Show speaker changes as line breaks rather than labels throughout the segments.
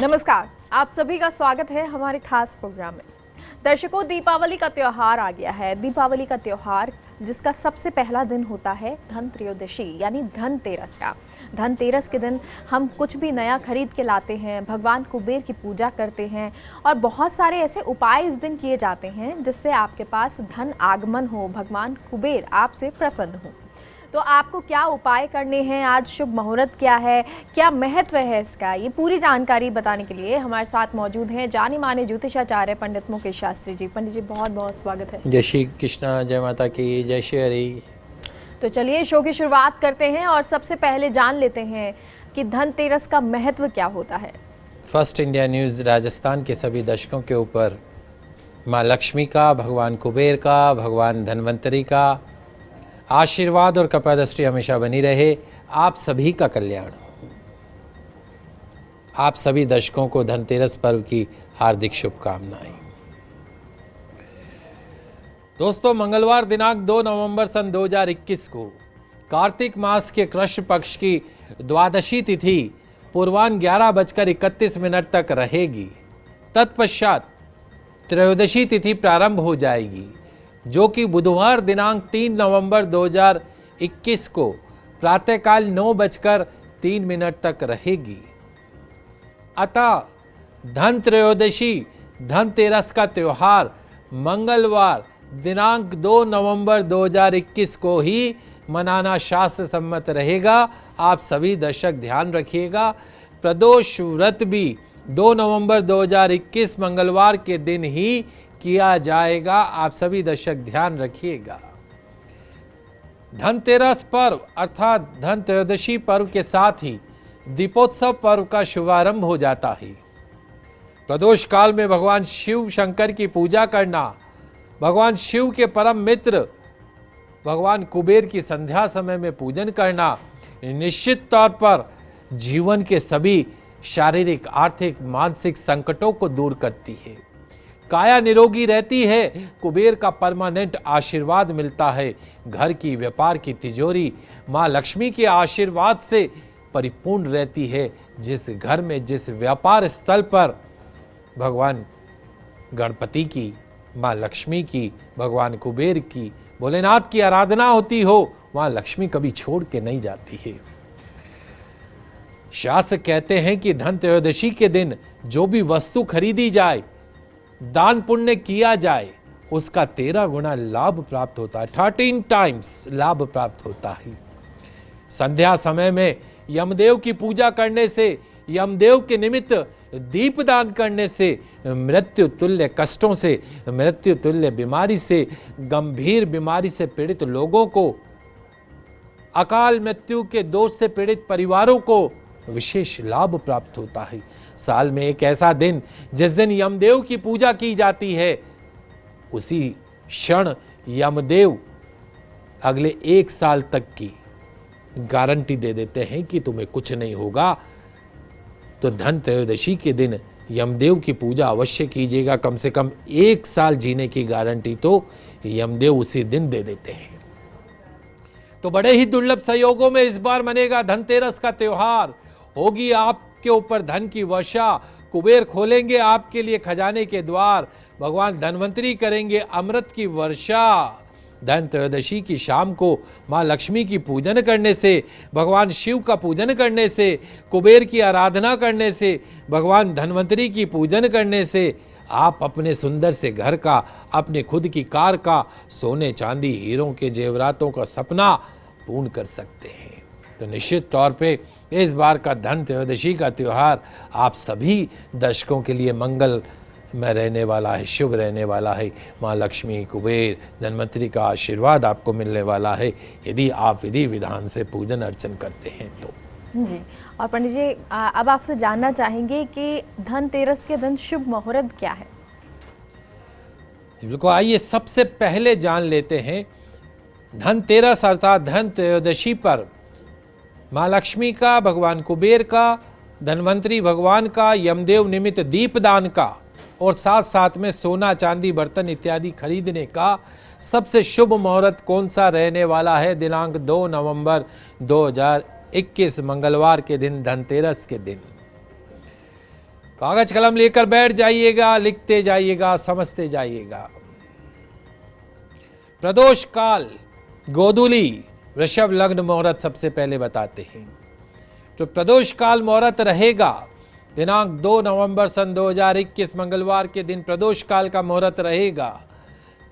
नमस्कार, आप सभी का स्वागत है हमारे खास प्रोग्राम में। दर्शकों, दीपावली का त्योहार आ गया है। दीपावली का त्योहार जिसका सबसे पहला दिन होता है धनत्रयोदशी यानी धनतेरस का। धनतेरस के दिन हम कुछ भी नया खरीद के लाते हैं, भगवान कुबेर की पूजा करते हैं और बहुत सारे ऐसे उपाय इस दिन किए जाते हैं जिससे आपके पास धन आगमन हो, भगवान कुबेर आपसे प्रसन्न हो। तो आपको क्या उपाय करने हैं, आज शुभ मुहूर्त क्या है, क्या महत्व है इसका, ये पूरी जानकारी बताने के लिए हमारे साथ मौजूद हैं जाने माने ज्योतिषाचार्य पंडित मुकेश शास्त्री जी। पंडित जी, बहुत बहुत स्वागत है।
जय श्री कृष्णा, जय माता की, जय श्री हरि।
तो चलिए शो की शुरुआत करते हैं और सबसे पहले जान लेते हैं कि धनतेरस का महत्व क्या होता है।
फर्स्ट इंडिया न्यूज़ राजस्थान के सभी दर्शकों के ऊपर माँ लक्ष्मी का, भगवान कुबेर का, भगवान धन्वंतरी का आशीर्वाद और कृपा दृष्टि हमेशा बनी रहे। आप सभी का कल्याण हो। आप सभी दर्शकों को धनतेरस पर्व की हार्दिक शुभकामनाएं। दोस्तों, मंगलवार दिनांक 2 नवंबर सन 2021 को कार्तिक मास के कृष्ण पक्ष की द्वादशी तिथि पूर्वाह्न 11:31 तक रहेगी। तत्पश्चात त्रयोदशी तिथि प्रारंभ हो जाएगी, जो कि बुधवार दिनांक 3 नवंबर 2021 को प्रातःकाल 9:03 तक रहेगी। अतः धन त्रयोदशी धनतेरस का त्योहार मंगलवार दिनांक 2 नवंबर 2021 को ही मनाना शास्त्र सम्मत रहेगा। आप सभी दर्शक ध्यान रखिएगा। प्रदोष व्रत भी 2 नवंबर 2021 मंगलवार के दिन ही किया जाएगा। आप सभी दर्शक ध्यान रखिएगा। धनतेरस पर्व अर्थात धन त्रयोदशी पर्व के साथ ही दीपोत्सव पर्व का शुभारंभ हो जाता है। प्रदोष काल में भगवान शिव शंकर की पूजा करना, भगवान शिव के परम मित्र भगवान कुबेर की संध्या समय में पूजन करना निश्चित तौर पर जीवन के सभी शारीरिक, आर्थिक, मानसिक संकटों को दूर करती है। काया निरोगी रहती है, कुबेर का परमानेंट आशीर्वाद मिलता है। घर की, व्यापार की तिजोरी माँ लक्ष्मी के आशीर्वाद से परिपूर्ण रहती है। जिस घर में, जिस व्यापार स्थल पर भगवान गणपति की, माँ लक्ष्मी की, भगवान कुबेर की, भोलेनाथ की आराधना होती हो, वहां लक्ष्मी कभी छोड़ के नहीं जाती है। शास्त्र कहते हैं कि धन त्रयोदशी के दिन जो भी वस्तु खरीदी जाए, दान पुण्य किया जाए, उसका 13 गुना लाभ प्राप्त होता है। 13 टाइम्स लाभ प्राप्त होता है। संध्या समय में यमदेव की पूजा करने से, यमदेव के निमित्त दीपदान करने से मृत्यु तुल्य कष्टों से, मृत्यु तुल्य बीमारी से, गंभीर बीमारी से पीड़ित लोगों को, अकाल मृत्यु के दोष से पीड़ित परिवारों को विशेष लाभ प्राप्त होता है। साल में एक ऐसा दिन जिस दिन यमदेव की पूजा की जाती है, उसी क्षण यमदेव अगले 1 साल तक की गारंटी दे देते हैं कि तुम्हें कुछ नहीं होगा। तो धन त्रयोदशी के दिन यमदेव की पूजा अवश्य कीजिएगा। कम से कम 1 साल जीने की गारंटी तो यमदेव उसी दिन दे देते हैं। तो बड़े ही दुर्लभ संयोगों में इस बार मनेगा धनतेरस का त्योहार। होगी आपके ऊपर धन की वर्षा, कुबेर खोलेंगे आपके लिए खजाने के द्वार, भगवान धन्वंतरी करेंगे अमृत की वर्षा। धन त्रयोदशी की शाम को माँ लक्ष्मी की पूजन करने से, भगवान शिव का पूजन करने से, कुबेर की आराधना करने से, भगवान धन्वंतरी की पूजन करने से आप अपने सुंदर से घर का, अपने खुद की कार का, सोने चांदी हीरों के जेवरातों का सपना पूर्ण कर सकते हैं। तो निश्चित तौर पे इस बार का धन त्रयोदशी का त्यौहार आप सभी दर्शकों के लिए मंगल में रहने वाला है, शुभ रहने वाला है। माँ लक्ष्मी, कुबेर, धन्वंतरी का आशीर्वाद आपको मिलने वाला है यदि आप विधि विधान से पूजन अर्चन करते हैं तो।
जी, और पंडित जी, अब आपसे जानना चाहेंगे कि धनतेरस के दिन शुभ मुहूर्त क्या है।
बिल्कुल, आइए सबसे पहले जान लेते हैं धनतेरस अर्थात धन त्रयोदशी पर माँ लक्ष्मी का, भगवान कुबेर का, धन्वंतरी भगवान का, यमदेव निमित्त दीपदान का और साथ साथ में सोना चांदी बर्तन इत्यादि खरीदने का सबसे शुभ मुहूर्त कौन सा रहने वाला है। दिनांक 2 नवंबर 2021 मंगलवार के दिन, धनतेरस के दिन। कागज कलम लेकर बैठ जाइएगा, लिखते जाइएगा, समझते जाइएगा। प्रदोष काल, गोधूली, वृषभ लग्न मुहूर्त सबसे पहले बताते हैं। तो प्रदोष काल मुहूर्त रहेगा दिनांक 2 नवंबर सन 2021 मंगलवार के दिन प्रदोष काल का मुहूर्त रहेगा।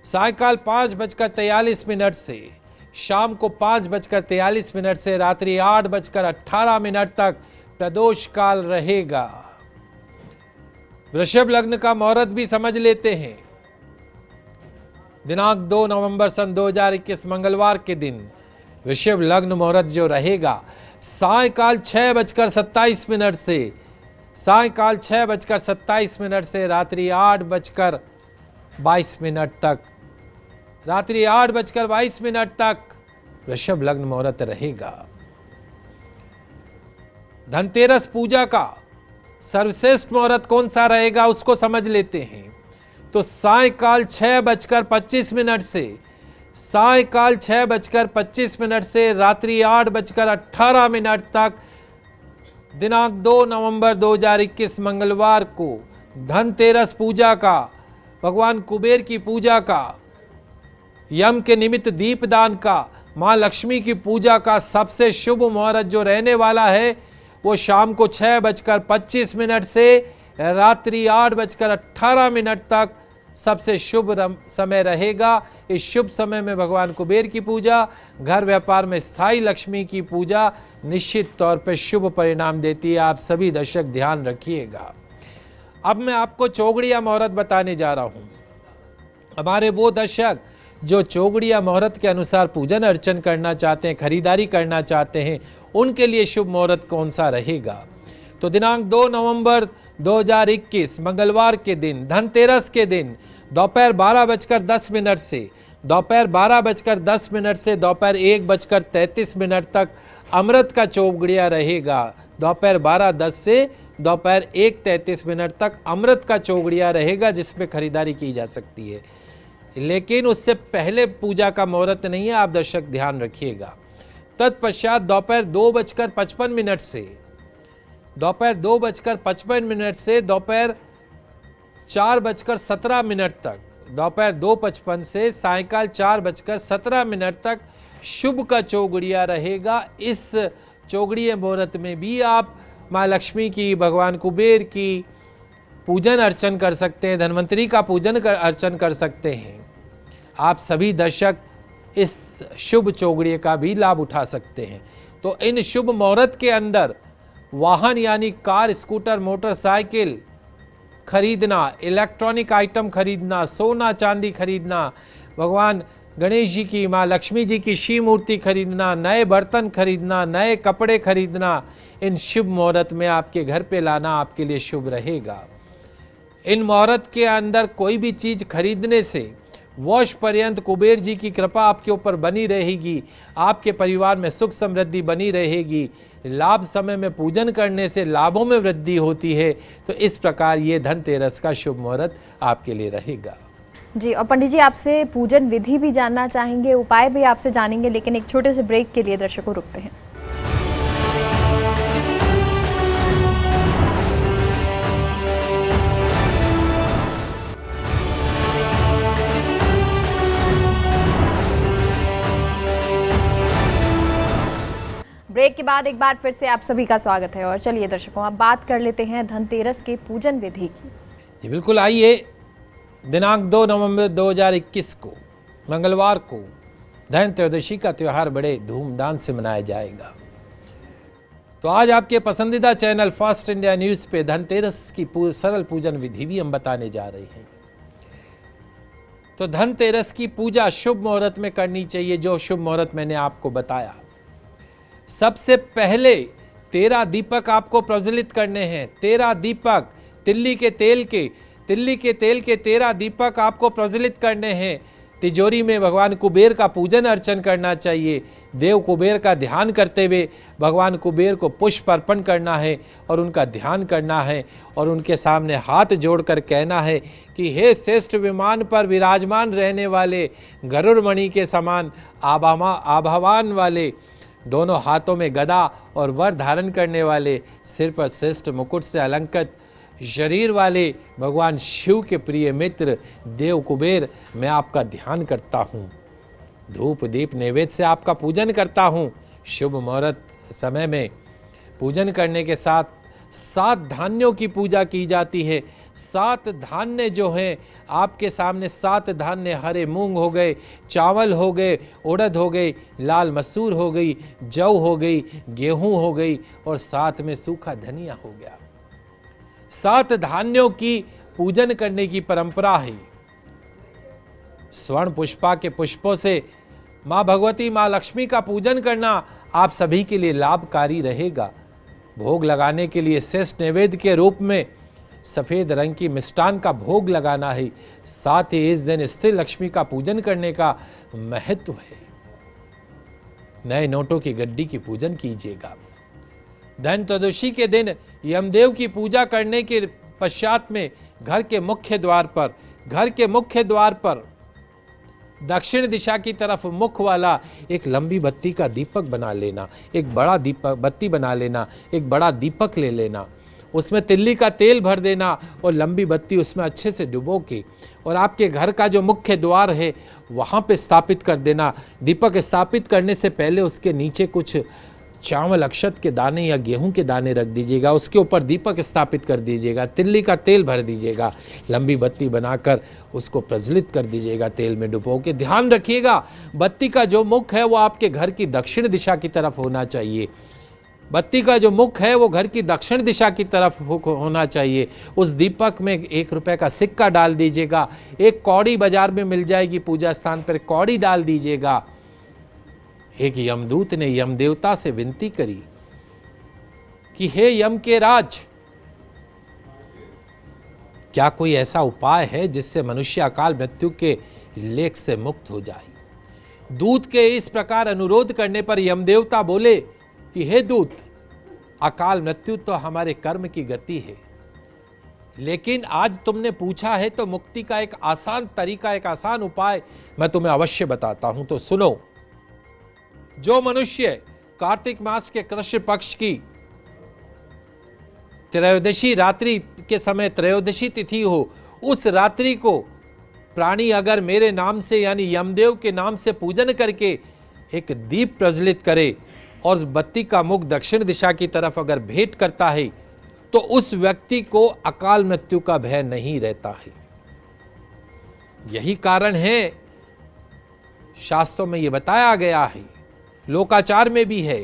सायकाल 5:43 से शाम को 5:43 से रात्रि 8:18 तक प्रदोष काल रहेगा। वृषभ लग्न का मुहूर्त भी समझ लेते हैं। दिनांक 2 नवंबर सन 2021 मंगलवार के दिन वृषभ लग्न मुहूर्त जो रहेगा सायकाल 6:27 से सायकाल 6:27 से रात्रि 8:22 तक, रात्रि 8:22 तक वृषभ लग्न मुहूर्त रहेगा। धनतेरस पूजा का सर्वश्रेष्ठ मुहूर्त कौन सा रहेगा उसको समझ लेते हैं। तो सायकाल 6:25 से सायकाल 6:25 से रात्रि 8:18 तक दिनांक 2 नवंबर 2021 मंगलवार को धनतेरस पूजा का, भगवान कुबेर की पूजा का, यम के निमित्त दीपदान का, मां लक्ष्मी की पूजा का सबसे शुभ मुहूर्त जो रहने वाला है वो शाम को 6:25 से रात्रि 8:18 तक सबसे शुभ समय रहेगा। इस शुभ समय में भगवान कुबेर की पूजा, घर व्यापार में स्थायी लक्ष्मी की पूजा निश्चित तौर पर शुभ परिणाम देती है। आप सभी दर्शक ध्यान रखिएगा। अब मैं आपको चौगड़िया मुहूर्त बताने जा रहा हूं। हमारे वो दर्शक जो चौगड़िया मुहूर्त के अनुसार पूजन अर्चन करना चाहते हैं, खरीदारी करना चाहते हैं, उनके लिए शुभ मुहूर्त कौन सा रहेगा। तो दिनांक 2 नवंबर 2021 मंगलवार के दिन, धनतेरस के दिन दोपहर 12:10 से दोपहर 12:10 से दोपहर 1:33 तक अमृत का चौगड़िया रहेगा। दोपहर 12:10 से दोपहर 1:33 तक अमृत का चौगड़िया रहेगा जिसमें खरीदारी की जा सकती है, लेकिन उससे पहले पूजा का मुहूर्त नहीं है, आप दर्शक ध्यान रखिएगा। तत्पश्चात दोपहर 2:55 से दोपहर 2:55 से दोपहर 4:17 तक, दोपहर 2:55 से सायकाल 4:17 तक शुभ का चौगड़िया रहेगा। इस चौगड़िया मुहूर्त में भी आप माँ लक्ष्मी की, भगवान कुबेर की पूजन अर्चन कर सकते हैं, धन्वंतरी का पूजन अर्चन कर सकते हैं। आप सभी दर्शक इस शुभ चौगड़िए का भी लाभ उठा सकते हैं। तो इन शुभ मुहूर्त के अंदर वाहन यानी कार, स्कूटर, मोटरसाइकिल खरीदना, इलेक्ट्रॉनिक आइटम खरीदना, सोना चांदी खरीदना, भगवान गणेश जी की, माँ लक्ष्मी जी की शिव मूर्ति खरीदना, नए बर्तन खरीदना, नए कपड़े खरीदना, इन शुभ मुहूर्त में आपके घर पे लाना आपके लिए शुभ रहेगा। इन मुहूर्त के अंदर कोई भी चीज खरीदने से वर्ष पर्यंत कुबेर जी की कृपा आपके ऊपर बनी रहेगी, आपके परिवार में सुख समृद्धि बनी रहेगी। लाभ समय में पूजन करने से लाभों में वृद्धि होती है। तो इस प्रकार ये धनतेरस का शुभ मुहूर्त आपके लिए रहेगा।
जी, और पंडित जी आपसे पूजन विधि भी जानना चाहेंगे, उपाय भी आपसे जानेंगे, लेकिन एक छोटे से ब्रेक के लिए दर्शकों रुकते हैं। ब्रेक के बाद एक बार फिर से आप सभी का स्वागत है। और चलिए दर्शकों, अब बात कर लेते हैं धनतेरस के पूजन विधि की।
जी बिल्कुल, आइए। दिनांक 2 नवंबर 2021 को मंगलवार को धनत्रयोदशी का त्यौहार बड़े धूमधाम से मनाया जाएगा। तो आज आपके पसंदीदा चैनल फास्ट इंडिया न्यूज पे धनतेरस की सरल पूजन विधि भी हम बताने जा रहे हैं। तो धनतेरस की पूजा शुभ मुहूर्त में करनी चाहिए, जो शुभ मुहूर्त मैंने आपको बताया। सबसे पहले 13 दीपक आपको प्रज्वलित करने हैं। 13 दीपक तिल्ली के तेल के 13 दीपक आपको प्रज्वलित करने हैं। तिजोरी में भगवान कुबेर का पूजन अर्चन करना चाहिए। देव कुबेर का ध्यान करते हुए भगवान कुबेर को पुष्प अर्पण करना है और उनका ध्यान करना है और उनके सामने हाथ जोड़कर कहना है कि हे श्रेष्ठ विमान पर विराजमान रहने वाले, गरुड़मणि के समान आभावान वाले, दोनों हाथों में गदा और वर धारण करने वाले, सिर पर श्रेष्ठ मुकुट से अलंकृत शरीर वाले भगवान शिव के प्रिय मित्र देव कुबेर, मैं आपका ध्यान करता हूँ, धूप दीप नैवेद्य से आपका पूजन करता हूँ। शुभ मुहूर्त समय में पूजन करने के साथ 7 धान्यों की पूजा की जाती है। 7 धान्य जो हैं आपके सामने, 7 धान्य, हरे मूंग हो गए, चावल हो गए, उड़द हो गई, लाल मसूर हो गई, जौ हो गई, गेहूं हो गई और साथ में सूखा धनिया हो गया। 7 धान्यों की पूजन करने की परंपरा है। स्वर्ण पुष्पा के पुष्पों से माँ भगवती, माँ लक्ष्मी का पूजन करना आप सभी के लिए लाभकारी रहेगा। भोग लगाने के लिए श्रेष्ठ नैवेद्य के रूप में सफेद रंग की मिष्टान का भोग लगाना है। साथ ही इस दिन स्त्री लक्ष्मी का पूजन करने का महत्व है। नए नोटों की गड्डी की पूजन कीजिएगा। धन त्रयोदशी के दिन यमदेव की पूजा करने के पश्चात में घर के मुख्य द्वार पर दक्षिण दिशा की तरफ मुख वाला एक लंबी बत्ती का दीपक बना लेना, एक बड़ा बत्ती बना लेना, एक बड़ा दीपक ले लेना, उसमें तिल्ली का तेल भर देना और लंबी बत्ती उसमें अच्छे से डुबो के और आपके घर का जो मुख्य द्वार है वहाँ पे स्थापित कर देना। दीपक स्थापित करने से पहले उसके नीचे कुछ चावल, अक्षत के दाने या गेहूं के दाने रख दीजिएगा, उसके ऊपर दीपक स्थापित कर दीजिएगा, तिल्ली का तेल भर दीजिएगा, लंबी बत्ती बनाकर उसको प्रज्वलित कर दीजिएगा तेल में डुबो के। ध्यान रखिएगा बत्ती का जो मुख है वो आपके घर की दक्षिण दिशा की तरफ होना चाहिए। बत्ती का जो मुख है वो घर की दक्षिण दिशा की तरफ होना चाहिए। उस दीपक में 1 रुपए का सिक्का डाल दीजिएगा। एक कौड़ी बाजार में मिल जाएगी, पूजा स्थान पर कौड़ी डाल दीजिएगा। एक यमदूत ने यम देवता से विनती करी कि हे यम के राज, क्या कोई ऐसा उपाय है जिससे मनुष्य अकाल मृत्यु के लेख से मुक्त हो जाए। दूत के इस प्रकार अनुरोध करने पर यम देवता बोले कि हे दूत, अकाल मृत्यु तो हमारे कर्म की गति है, लेकिन आज तुमने पूछा है तो मुक्ति का एक आसान तरीका, एक आसान उपाय मैं तुम्हें अवश्य बताता हूं, तो सुनो। जो मनुष्य कार्तिक मास के कृष्ण पक्ष की त्रयोदशी रात्रि के समय त्रयोदशी तिथि हो, उस रात्रि को प्राणी अगर मेरे नाम से यानी यमदेव के नाम से पूजन करके एक दीप प्रज्वलित करे और उस बत्ती का मुख दक्षिण दिशा की तरफ अगर भेंट करता है तो उस व्यक्ति को अकाल मृत्यु का भय नहीं रहता है। यही कारण है, शास्त्रों में यह बताया गया है, लोकाचार में भी है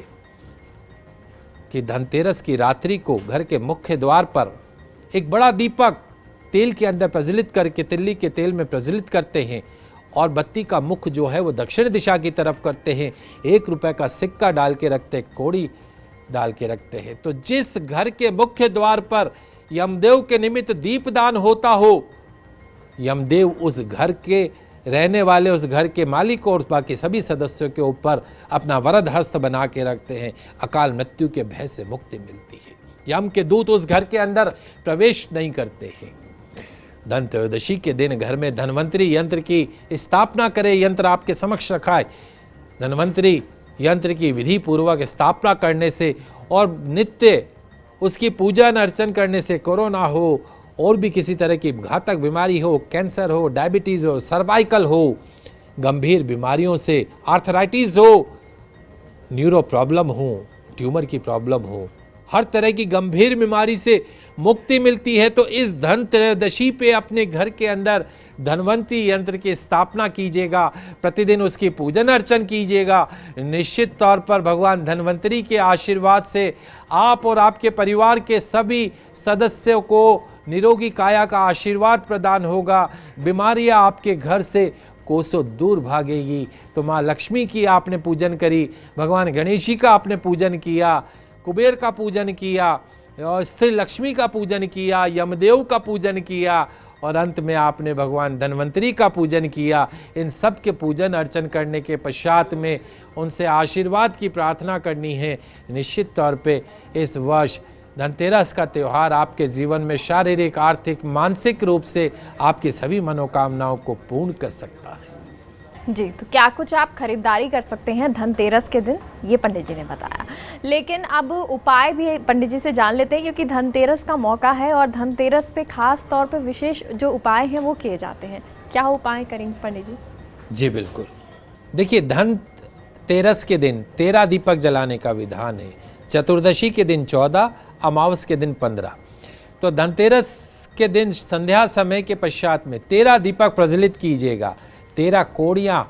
कि धनतेरस की रात्रि को घर के मुख्य द्वार पर एक बड़ा दीपक तेल के अंदर प्रज्वलित करके तिल्ली के तेल में प्रज्वलित करते हैं और बत्ती का मुख जो है वो दक्षिण दिशा की तरफ करते हैं। 1 रुपए का सिक्का डाल के रखते, कौड़ी डाल के रखते हैं। तो जिस घर के मुख्य द्वार पर यमदेव के निमित्त दीपदान होता हो, यमदेव उस घर के रहने वाले, उस घर के मालिक और बाकी सभी सदस्यों के ऊपर अपना वरद हस्त बना के रखते हैं। अकाल मृत्यु के भय से मुक्ति मिलती है। यम के दूत उस घर के अंदर प्रवेश नहीं करते हैं। धन त्रयोदशी के दिन घर में धन्वंतरी यंत्र की स्थापना करें। यंत्र आपके समक्ष रखा है। धन्वंतरी यंत्र की विधि पूर्वक स्थापना करने से और नित्य उसकी पूजन अर्चन करने से कोरोना हो और भी किसी तरह की घातक बीमारी हो, कैंसर हो, डायबिटीज हो, सर्वाइकल हो, गंभीर बीमारियों से, आर्थराइटिस हो, न्यूरो प्रॉब्लम हो, ट्यूमर की प्रॉब्लम हो, हर तरह की गंभीर बीमारी से मुक्ति मिलती है। तो इस धन त्रयोदशी पे अपने घर के अंदर धन्वंतरी यंत्र की स्थापना कीजिएगा, प्रतिदिन उसकी पूजन अर्चन कीजिएगा। निश्चित तौर पर भगवान धन्वंतरी के आशीर्वाद से आप और आपके परिवार के सभी सदस्यों को निरोगी काया का आशीर्वाद प्रदान होगा। बीमारियां आपके घर से कोसों दूर भागेगी। तो माँ लक्ष्मी की आपने पूजन करी, भगवान गणेश जी का आपने पूजन किया, कुबेर का पूजन किया और स्त्री लक्ष्मी का पूजन किया, यमदेव का पूजन किया और अंत में आपने भगवान धन्वंतरी का पूजन किया। इन सब के पूजन अर्चन करने के पश्चात में उनसे आशीर्वाद की प्रार्थना करनी है। निश्चित तौर पे इस वर्ष धनतेरस का त्यौहार आपके जीवन में शारीरिक, आर्थिक, मानसिक रूप से आपकी सभी मनोकामनाओं को पूर्ण कर सकता है।
जी, तो क्या कुछ आप खरीदारी कर सकते हैं धनतेरस के दिन, ये पंडित जी ने बताया। लेकिन अब उपाय भी पंडित जी से जान लेते हैं, क्योंकि धनतेरस का मौका है और धनतेरस पे खास तौर पे विशेष जो उपाय हैं वो किए जाते हैं। क्या उपाय करेंगे पंडित जी?
जी बिल्कुल। देखिए, धनतेरस के दिन 13 दीपक जलाने का विधान है, चतुर्दशी के दिन 14, अमावस के दिन 15। तो धनतेरस के दिन संध्या समय के पश्चात में 13 दीपक प्रज्वलित कीजिएगा। 13 कौड़ियाँ,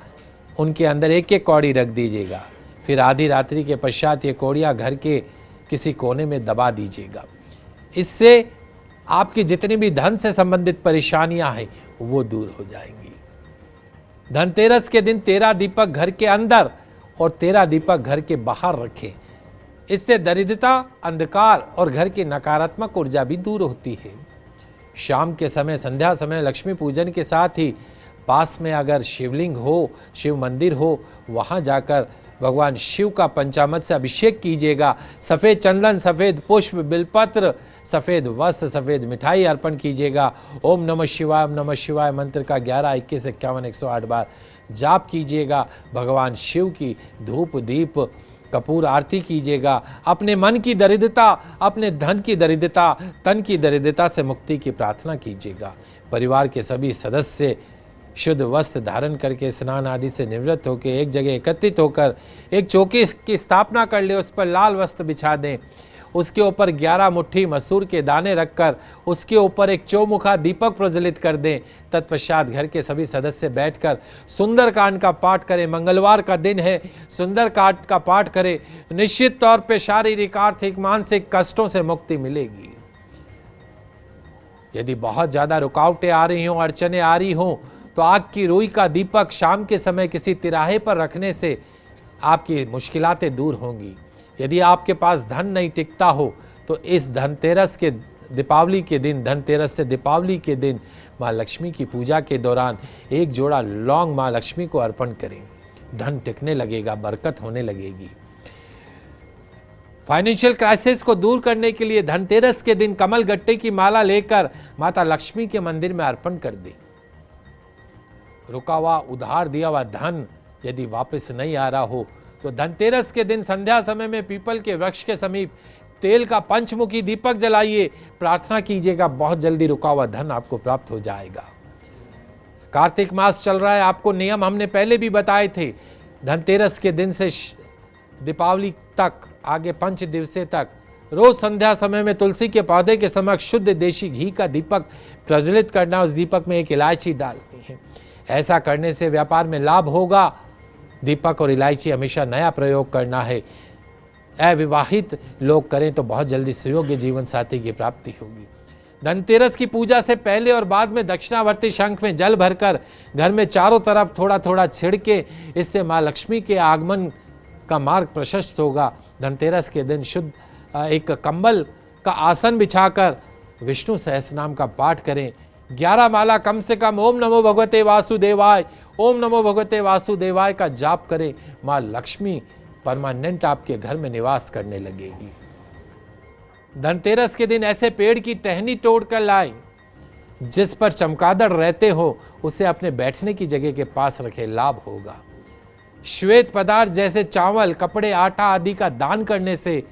उनके अंदर एक एक कौड़ी रख दीजिएगा। फिर आधी रात्रि के पश्चात ये कौड़ियाँ घर के किसी कोने में दबा दीजिएगा। इससे आपकी जितनी भी धन से संबंधित परेशानियां हैं वो दूर हो जाएंगी। धनतेरस के दिन 13 दीपक घर के अंदर और 13 दीपक घर के बाहर रखें। इससे दरिद्रता, अंधकार और घर की नकारात्मक ऊर्जा भी दूर होती है। शाम के समय, संध्या समय लक्ष्मी पूजन के साथ ही पास में अगर शिवलिंग हो, शिव मंदिर हो, वहाँ जाकर भगवान शिव का पंचामृत से अभिषेक कीजिएगा। सफ़ेद चंदन, सफ़ेद पुष्प, बिलपत्र, सफ़ेद वस्त्र, सफ़ेद मिठाई अर्पण कीजिएगा। ओम नमः शिवाय, ओम नमः शिवाय मंत्र का 11, 21, 51, 108 बार जाप कीजिएगा। भगवान शिव की धूप, दीप, कपूर आरती कीजिएगा। अपने मन की दरिद्रता, अपने धन की दरिद्रता, तन की दरिद्रता से मुक्ति की प्रार्थना कीजिएगा। परिवार के सभी सदस्य शुद्ध वस्त्र धारण करके स्नान आदि से निवृत्त होकर एक जगह एकत्रित होकर एक चौकी की स्थापना कर ले, उस पर लाल वस्त्र बिछा दें। उसके ऊपर 11 मुट्ठी मसूर के दाने रखकर उसके ऊपर एक चौमुखा दीपक प्रज्वलित कर दें। तत्पश्चात घर के सभी सदस्य बैठकर सुंदरकांड का पाठ करें। मंगलवार का दिन है, सुंदरकांड का पाठ करें। निश्चित तौर पे शारीरिक, आर्थिक, मानसिक कष्टों से मुक्ति मिलेगी। यदि बहुत ज्यादा रुकावटें आ रही हों, अड़चने आ रही हों, तो आग की रुई का दीपक शाम के समय किसी तिराहे पर रखने से आपकी मुश्किलातें दूर होंगी। यदि आपके पास धन नहीं टिकता हो तो इस धनतेरस के दीपावली के दिन, धनतेरस से दीपावली के दिन माँ लक्ष्मी की पूजा के दौरान एक जोड़ा लौंग माँ लक्ष्मी को अर्पण करें। धन टिकने लगेगा, बरकत होने लगेगी। फाइनेंशियल क्राइसिस को दूर करने के लिए धनतेरस के दिन कमल गट्टे की माला लेकर माता लक्ष्मी के मंदिर में अर्पण कर दें। रुका हुआ, उधार दिया हुआ धन यदि वापस नहीं आ रहा हो तो धनतेरस के दिन संध्या समय में पीपल के वृक्ष के समीप तेल का पंचमुखी दीपक जलाइए। प्रार्थना कीजिएगा, बहुत जल्दी रुका हुआ धन आपको प्राप्त हो जाएगा। कार्तिक मास चल रहा है, आपको नियम हमने पहले भी बताए थे। धनतेरस के दिन से दीपावली तक, आगे 5 दिवसीय तक, रोज संध्या समय में तुलसी के पौधे के समक्ष शुद्ध देशी घी का दीपक प्रज्वलित करना। उस दीपक में एक इलायची डालनी है। ऐसा करने से व्यापार में लाभ होगा। दीपक और इलायची हमेशा नया प्रयोग करना है। अविवाहित लोग करें तो बहुत जल्दी सुयोग्य जीवन साथी की प्राप्ति होगी। धनतेरस की पूजा से पहले और बाद में दक्षिणावर्ती शंख में जल भरकर घर में चारों तरफ थोड़ा थोड़ा छिड़के, इससे माँ लक्ष्मी के आगमन का मार्ग प्रशस्त होगा। धनतेरस के दिन शुद्ध एक कंबल का आसन बिछाकर विष्णु सहस्रनाम का पाठ करें। 11 माला कम से कम ओम नमो भगवते वासुदेवाय, ओम नमो भगवते वासुदेवाय का जाप करें। माँ लक्ष्मी परमानेंट आपके घर में निवास करने लगेगी। धनतेरस के दिन ऐसे पेड़ की टहनी तोड़ कर लाएं जिस पर चमगादड़ रहते हो, उसे अपने बैठने की जगह के पास रखें, लाभ होगा। श्वेत पदार्थ जैसे चावल, कपड़े, आटा आदि का दान करने से,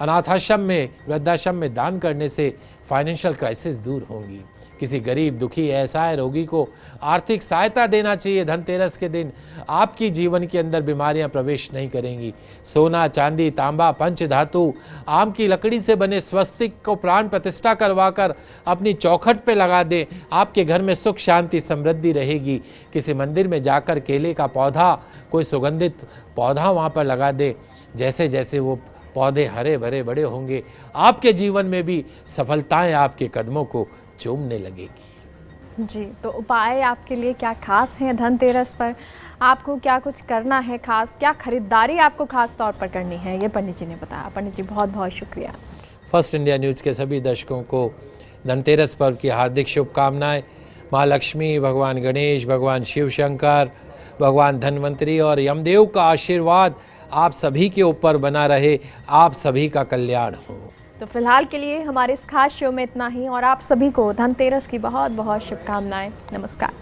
अनाथाश्रम में, वृद्धाश्रम में दान करने से फाइनेंशियल क्राइसिस दूर होंगी। किसी गरीब, दुखी, असहाय रोगी को आर्थिक सहायता देना चाहिए। धनतेरस के दिन आपकी जीवन के अंदर बीमारियां प्रवेश नहीं करेंगी। सोना, चांदी, तांबा, पंच धातु, आम की लकड़ी से बने स्वस्तिक को प्राण प्रतिष्ठा करवाकर अपनी चौखट पे लगा दें। आपके घर में सुख, शांति, समृद्धि रहेगी। किसी मंदिर में जाकर केले का पौधा, कोई सुगंधित पौधा वहाँ पर लगा दे। जैसे जैसे वो पौधे हरे भरे बड़े होंगे, आपके जीवन में भी सफलताएं आपके कदमों को चूमने लगेगी।
जी, तो उपाय आपके लिए क्या खास हैं धनतेरस पर? आपको क्या कुछ करना है खास, क्या खरीदारी आपको खास तौर पर करनी है, ये पंडित जी ने बताया। पंडित जी बहुत बहुत शुक्रिया।
फर्स्ट इंडिया न्यूज़ के सभी दर्शकों को धनतेरस पर्व की हार्दिक शुभकामनाएं। माँ लक्ष्मी, भगवान गणेश, भगवान शिव शंकर, भगवान धन्वंतरी और यमदेव का आशीर्वाद आप सभी के ऊपर बना रहे। आप सभी का कल्याण हो।
तो फिलहाल के लिए हमारे इस खास शो में इतना ही, और आप सभी को धनतेरस की बहुत बहुत शुभकामनाएं। नमस्कार।